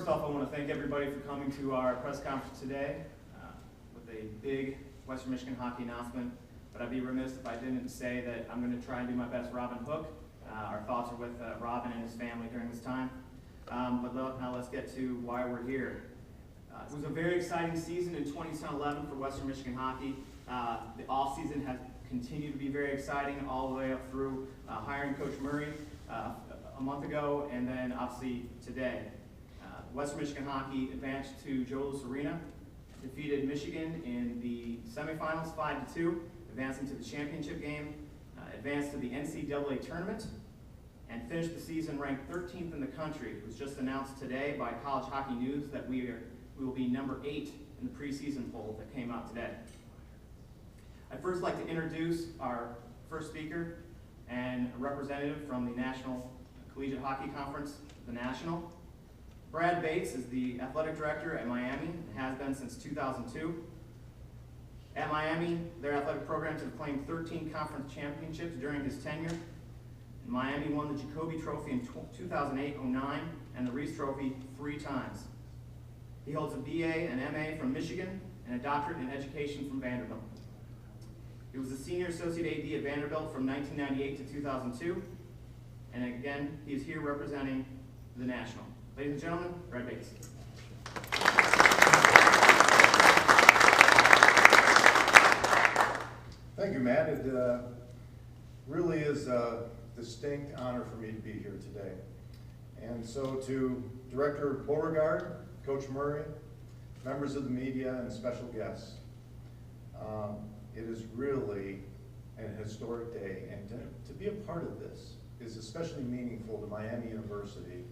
First off, I want to thank everybody for coming to our press conference today with a big Western Michigan hockey announcement. But I'd be remiss if I didn't say that I'm going to try and do my best Robin Hook. Our thoughts are with Robin and his family during this time. But now let's get to why we're here. It was a very exciting season in 2011 for Western Michigan hockey. The off-season has continued to be very exciting all the way up through hiring Coach Murray a month ago, and then obviously today. Western Michigan hockey advanced to Joe Louis Arena, defeated Michigan in the semifinals 5-2, advancing to the championship game, advanced to the NCAA tournament, and finished the season ranked 13th in the country. It was just announced today by College Hockey News that we will be number 8 in the preseason poll that came out today. I'd first like to introduce our first speaker and a representative from the National Collegiate Hockey Conference, the National. Brad Bates is the athletic director at Miami and has been since 2002. At Miami, their athletic programs have claimed 13 conference championships during his tenure. Miami won the Jacoby Trophy in 2008-09 and the Reese Trophy 3 times. He holds a BA and MA from Michigan and a doctorate in education from Vanderbilt. He was a senior associate AD at Vanderbilt from 1998 to 2002. And again, he is here representing the National. Ladies and gentlemen, Brad Bates. Thank you, Matt. It really is a distinct honor for me to be here today. And so to Director Beauregard, Coach Murray, members of the media, and special guests, it is really an historic day, and to be a part of this is especially meaningful to Miami University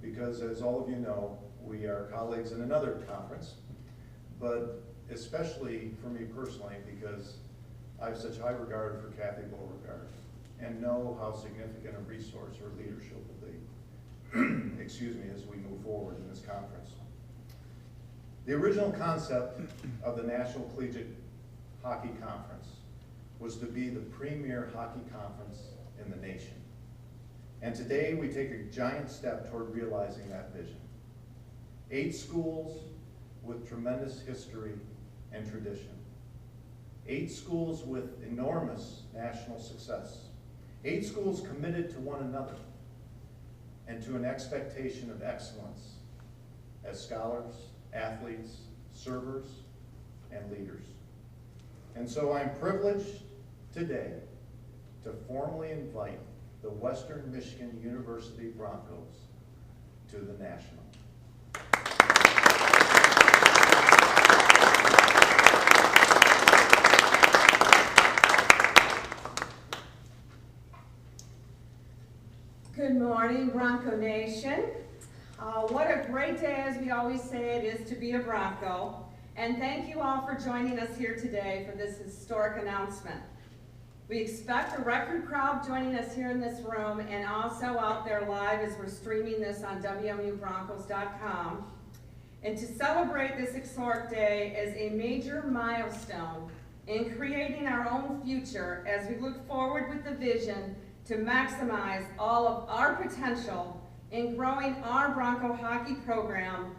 because, as all of you know, we are colleagues in another conference, but especially for me personally because I have such high regard for Kathy Beauregard and know how significant a resource her leadership will be, excuse me, as we move forward in this conference. The original concept of the National Collegiate Hockey Conference was to be the premier hockey conference in the nation. And today we take a giant step toward realizing that vision. 8 schools with tremendous history and tradition. 8 schools with enormous national success. 8 schools committed to one another and to an expectation of excellence as scholars, athletes, servers, and leaders. And so I'm privileged today to formally invite the Western Michigan University Broncos to the National. Good morning, Bronco Nation. What a great day, as we always say, it is to be a Bronco. And thank you all for joining us here today for this historic announcement. We expect a record crowd joining us here in this room and also out there live as we're streaming this on WMUBroncos.com. And to celebrate this historic day as a major milestone in creating our own future as we look forward with the vision to maximize all of our potential in growing our Bronco hockey program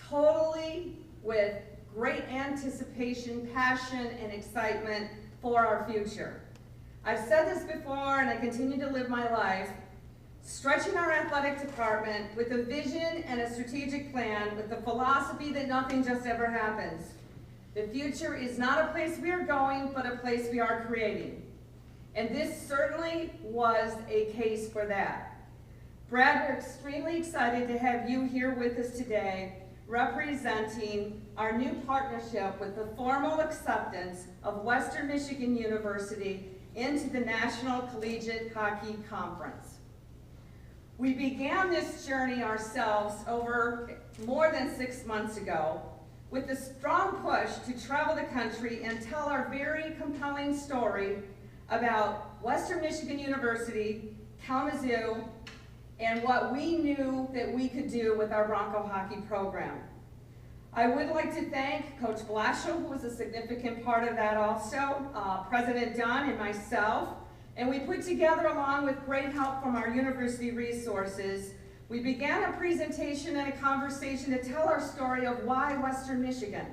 totally with great anticipation, passion, and excitement for our future. I've said this before and I continue to live my life, stretching our athletic department with a vision and a strategic plan with the philosophy that nothing just ever happens. The future is not a place we are going, but a place we are creating. And this certainly was a case for that. Brad, we're extremely excited to have you here with us today, representing our new partnership with the formal acceptance of Western Michigan University into the National Collegiate Hockey Conference. We began this journey ourselves over more than 6 months ago with a strong push to travel the country and tell our very compelling story about Western Michigan University, Kalamazoo, and what we knew that we could do with our Bronco hockey program. I would like to thank Coach Blashill, who was a significant part of that also, President Dunn and myself, and we put together, along with great help from our university resources, we began a presentation and a conversation to tell our story of why Western Michigan.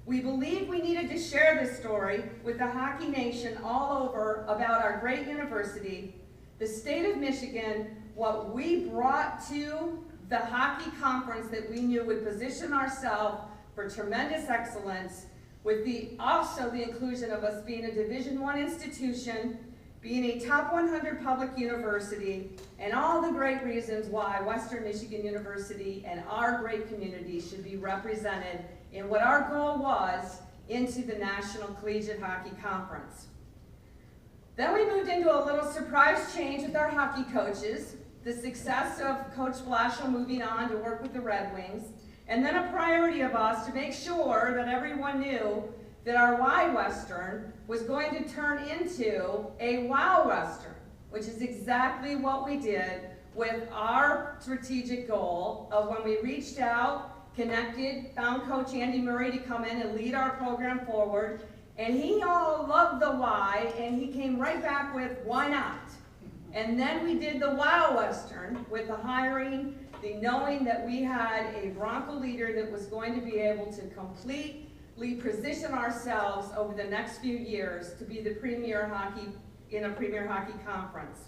We believed we needed to share this story with the hockey nation all over about our great university, the state of Michigan, what we brought to the hockey conference that we knew would position ourselves for tremendous excellence, with also the inclusion of us being a Division I institution, being a top 100 public university, and all the great reasons why Western Michigan University and our great community should be represented in what our goal was into the National Collegiate Hockey Conference. Then we moved into a little surprise change with our hockey coaches, the success of Coach Blashill moving on to work with the Red Wings, and then a priority of us to make sure that everyone knew that our Y Western was going to turn into a Wow Western, which is exactly what we did with our strategic goal of when we reached out, connected, found Coach Andy Murray to come in and lead our program forward, and he all loved the why, and he came right back with, why not? And then we did the Wow Western with the hiring, the knowing that we had a Bronco leader that was going to be able to completely position ourselves over the next few years to be the premier hockey in a premier hockey conference.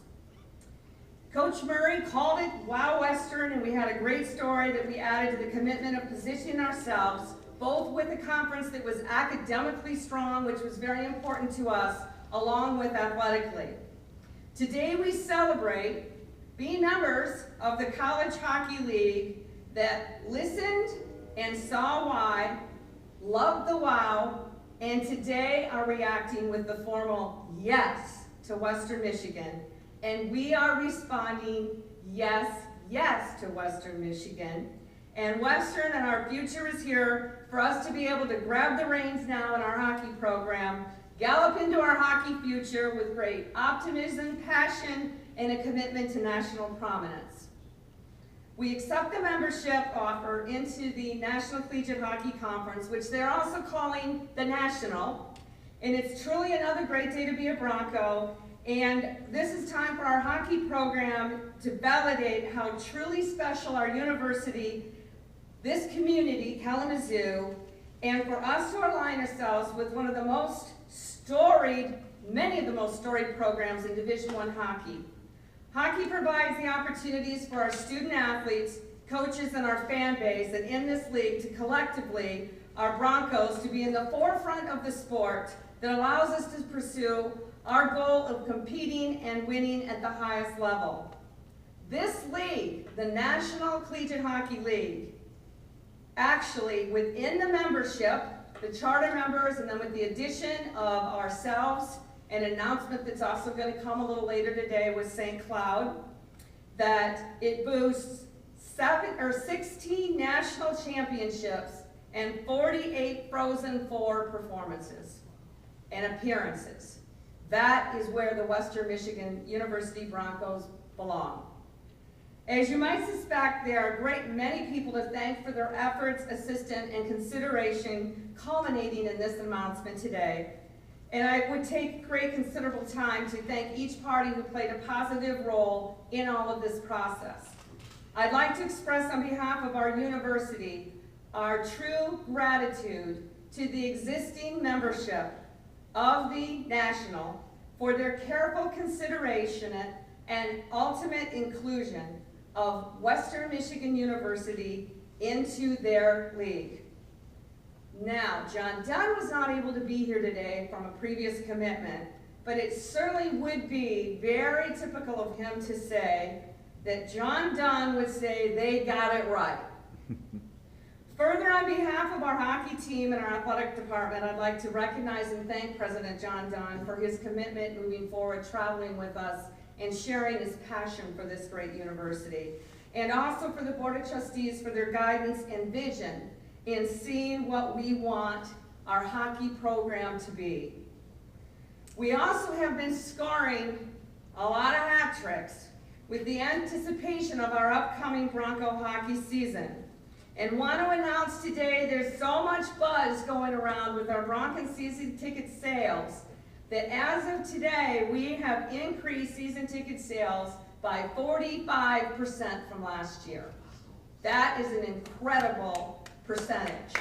Coach Murray called it Wow Western, and we had a great story that we added to the commitment of positioning ourselves both with a conference that was academically strong, which was very important to us, along with athletically. Today we celebrate being members of the College Hockey League that listened and saw why, loved the wow, and today are reacting with the formal yes to Western Michigan. And we are responding yes, yes to Western Michigan. And Western and our future is here for us to be able to grab the reins now in our hockey program, gallop into our hockey future with great optimism, passion, and a commitment to national prominence. We accept the membership offer into the National Collegiate Hockey Conference, which they're also calling the National, and it's truly another great day to be a Bronco, and this is time for our hockey program to validate how truly special our university, this community, Kalamazoo, and for us to align ourselves with one of the most storied, many of the most storied programs in Division I hockey. Hockey provides the opportunities for our student athletes, coaches, and our fan base, and in this league to collectively, our Broncos, to be in the forefront of the sport that allows us to pursue our goal of competing and winning at the highest level. This league, the National Collegiate Hockey League, actually within the membership, the charter members, and then with the addition of ourselves, an announcement that's also going to come a little later today with St. Cloud, that it boosts 16 national championships and 48 Frozen Four performances and appearances. That is where the Western Michigan University Broncos belong. As you might suspect, there are a great many people to thank for their efforts, assistance, and consideration culminating in this announcement today. And I would take great considerable time to thank each party who played a positive role in all of this process. I'd like to express on behalf of our university our true gratitude to the existing membership of the National for their careful consideration and ultimate inclusion of Western Michigan University into their league. Now, John Dunn was not able to be here today from a previous commitment, but it certainly would be very typical of him to say that John Dunn would say they got it right. Further, on behalf of our hockey team and our athletic department, I'd like to recognize and thank President John Dunn for his commitment moving forward, traveling with us, and sharing his passion for this great university. And also for the Board of Trustees for their guidance and vision in seeing what we want our hockey program to be. We also have been scoring a lot of hat tricks with the anticipation of our upcoming Bronco hockey season. And want to announce today there's so much buzz going around with our Bronco season ticket sales that as of today, we have increased season ticket sales by 45% from last year. That is an incredible percentage.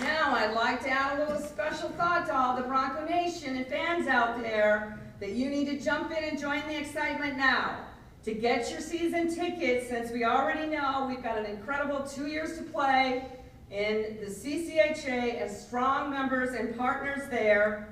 Now, I'd like to add a little special thought to all the Bronco Nation and fans out there that you need to jump in and join the excitement now. To get your season tickets, since we already know we've got an incredible 2 years to play in the CCHA as strong members and partners there.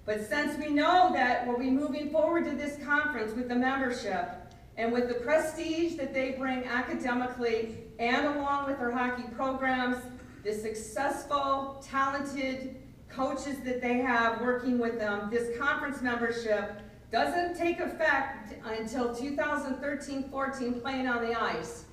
But since we know that we'll be moving forward to this conference with the membership and with the prestige that they bring academically and along with their hockey programs, the successful, talented coaches that they have working with them, this conference membership doesn't take effect until 2013-14 playing on the ice.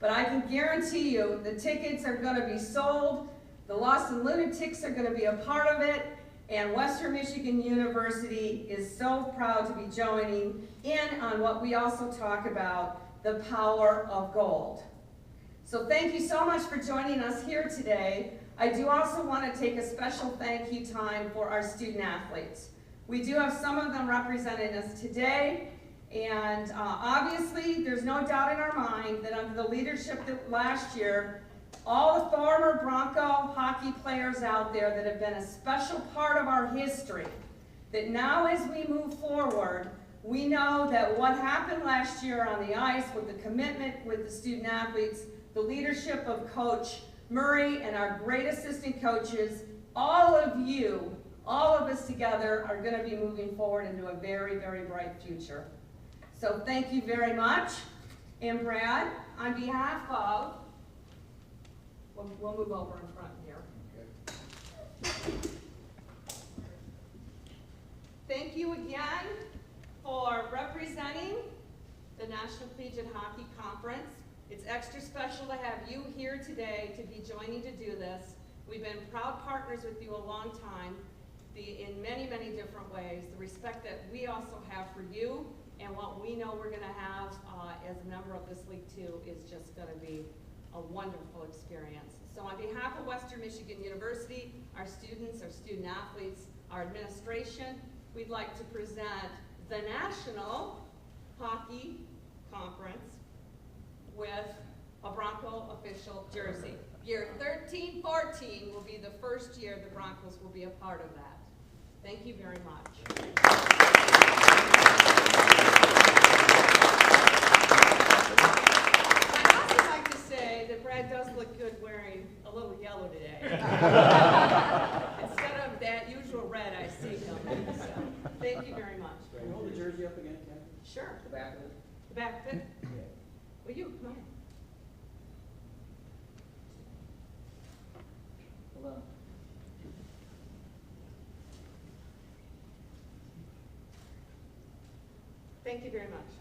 But I can guarantee you the tickets are going to be sold, the Lost and Lunatics are going to be a part of it, and Western Michigan University is so proud to be joining in on what we also talk about, the power of gold. So thank you so much for joining us here today. I do also want to take a special thank you time for our student athletes. We do have some of them representing us today, and obviously there's no doubt in our mind that under the leadership that last year, all the former Bronco hockey players out there that have been a special part of our history, that now as we move forward, we know that what happened last year on the ice with the commitment with the student athletes, the leadership of Coach Murray and our great assistant coaches, all of you, all of us together are going to be moving forward into a very, very bright future. So thank you very much. And Brad, on behalf of, we'll move over in front here. Okay. Thank you again for representing the National Collegiate Hockey Conference. It's extra special to have you here today to be joining to do this. We've been proud partners with you a long time, in many, many different ways. The respect that we also have for you and what we know we're going to have as a member of this league too is just going to be a wonderful experience. So on behalf of Western Michigan University, our students, our student athletes, our administration, we'd like to present the National Hockey Conference with a Bronco official jersey. Year 13-14 will be the first year the Broncos will be a part of that. Thank you very much. I'd also like to say that Brad does look good wearing a little yellow today. Instead of that usual red I see him. So, thank you very much. Can you hold the jersey up again, Ken? Sure. The back of it? The back of it? Yeah. Will you? Come on. Hold on. Thank you very much.